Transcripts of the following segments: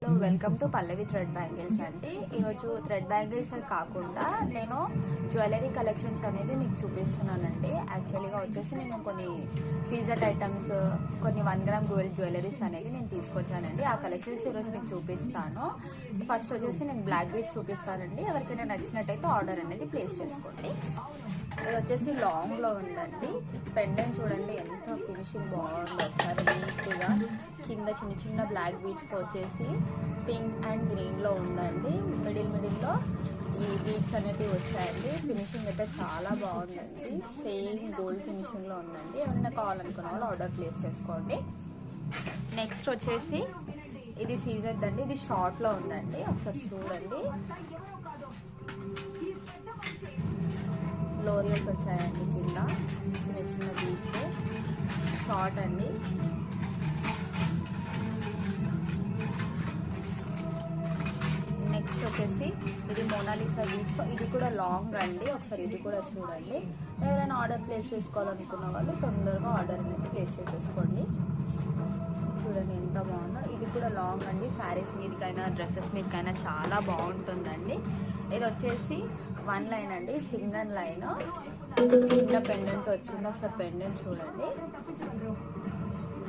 Welcome to Pallavi thread bangles అండి. ఈరోజు thread bangles కాకుండా నేను జ్యువెలరీ కలెక్షన్స్ అనేది మీకు చూపిస్తున్నానండి. యాక్చువల్గా వచ్చేసి నేను కొన్ని సీజెడ్ ఐటమ్స్, కొన్ని 1 గ్రామ్ గోల్డ్ జ్యువెలరీస్ అనేది నేను తీసుకొచ్చానండి. ఆ కలెక్షన్స్ ఈరోజు మీకు చూపిస్తాను. ఫస్ట్ వచ్చేసి నేను బ్లాక్ బీడ్స్ చూపిస్తానండి. ఎవరికైనా నచ్చినట్టయితే ఆర్డర్ అనేది ప్లేస్ చేసుకోండి. ఇది వచ్చేసి లాంగ్లో ఉందండి. పెండెంట్ చూడండి ఎంత ఫినిషింగ్ బాగుందో ఒకసారి నీట్గా. కింద చిన్న చిన్న బ్లాక్ బీడ్స్తో వచ్చేసి పింక్ అండ్ గ్రీన్లో ఉందండి. మిడిల్లో ఈ బీడ్స్ అనేవి వచ్చాయండి. ఫినిషింగ్ అయితే చాలా బాగుందండి. సేమ్ గోల్డ్ ఫినిషింగ్లో ఉందండి. ఏమైనా కావాలనుకున్న వాళ్ళు ఆర్డర్ ప్లేస్ చేసుకోండి. నెక్స్ట్ వచ్చేసి ఇది సీజెడ్ అండి. ఇది షార్ట్లో ఉందండి. ఒకసారి చూడండి. లోరియల్స్ వచ్చాయండి. కింద చిన్న చిన్న బీడ్స్ షార్ట్ అండి. నెక్స్ట్ వచ్చేసి ఇది మోనాలిసా బీడ్స్. ఇది కూడా లాంగ్ అండి. ఒకసారి ఇది కూడా చూడండి. ఎవరైనా ఆర్డర్ ప్లేస్ చేసుకోవాలనుకున్న వాళ్ళు తొందరగా ఆర్డర్ అనేది ప్లేస్ చేసేసుకోండి. చూడండి ఎంత బాగుందో. ఇది కూడా లాంగ్ అండి. శారీస్ మీదకైనా డ్రెస్సెస్ మీదకైనా చాలా బాగుంటుందండి. ఇది వచ్చేసి 1 లైన్ అండి, సింగిల్ లైన్. చిన్న పెండెంట్తో వచ్చింది. ఒకసారి పెండెంట్ చూడండి.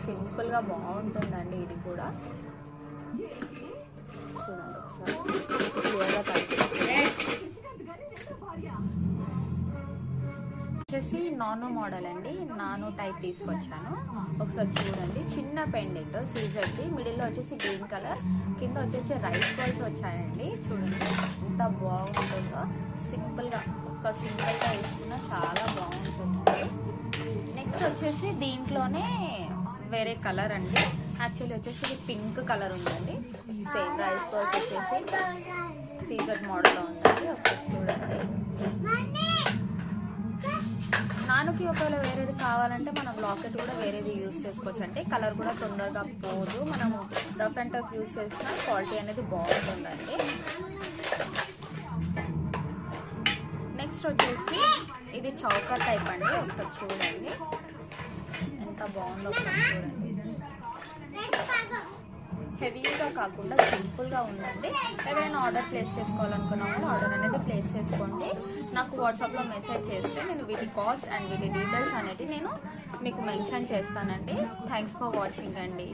సింపుల్గా బాగుంటుందండి. ఇది కూడా చూడండి ఒకసారి క్లియర్గా కనిపిస్తుంది. వచ్చేసి నానో మోడల్ అండి. నానో టైప్ తీసుకొచ్చాను. ఒకసారి చూడండి. చిన్న పెండెంట్ సీజర్ది. మిడిల్లో వచ్చేసి గ్రీన్ కలర్, కింద వచ్చేసి రైస్ బాల్స్ వచ్చాయండి. చూడండి ఎంత బాగుంటుందో. సింపుల్గా ఒక సింపుల్గా వేసుకున్నా చాలా బాగుంటుంది. నెక్స్ట్ వచ్చేసి దీంట్లోనే వేరే కలర్ అండి. యాక్చువల్లీ వచ్చేసి ఇది పింక్ కలర్ ఉందండి. సేమ్ రైస్ బాల్స్ వచ్చేసి సీజర్ మోడల్లో ఉందండి. ఒకసారి చూడండి. నానుకి ఒకవేళ వేరేది కావాలంటే మనం లాకెట్ కూడా వేరేది యూజ్ చేసుకోవచ్చు. అంటే కలర్ కూడా తొందరగా పోదు. మనము రఫ్ అండ్ టఫ్ యూజ్ చేసిన క్వాలిటీ అనేది బాగుంటుందండి. నెక్స్ట్ వచ్చేసి ఇది చౌకా టైప్ అండి. ఒకసారి చూడండి ఎంత బాగుందో. ఒకసారి చూడండి. హెవీగా కాకుండా సింపుల్గా ఉందండి. ఎవరైనా ఆర్డర్ ప్లేస్ చేసుకోవాలనుకున్న వాళ్ళు ఆర్డర్ అనేది ప్లేస్ చేసుకోండి. నాకు వాట్సాప్లో మెసేజ్ చేస్తే నేను వీటి కాస్ట్ అండ్ వీటి డీటెయిల్స్ అనేది నేను మీకు మెన్షన్ చేస్తానండి. థ్యాంక్స్ ఫర్ వాచింగ్ అండి.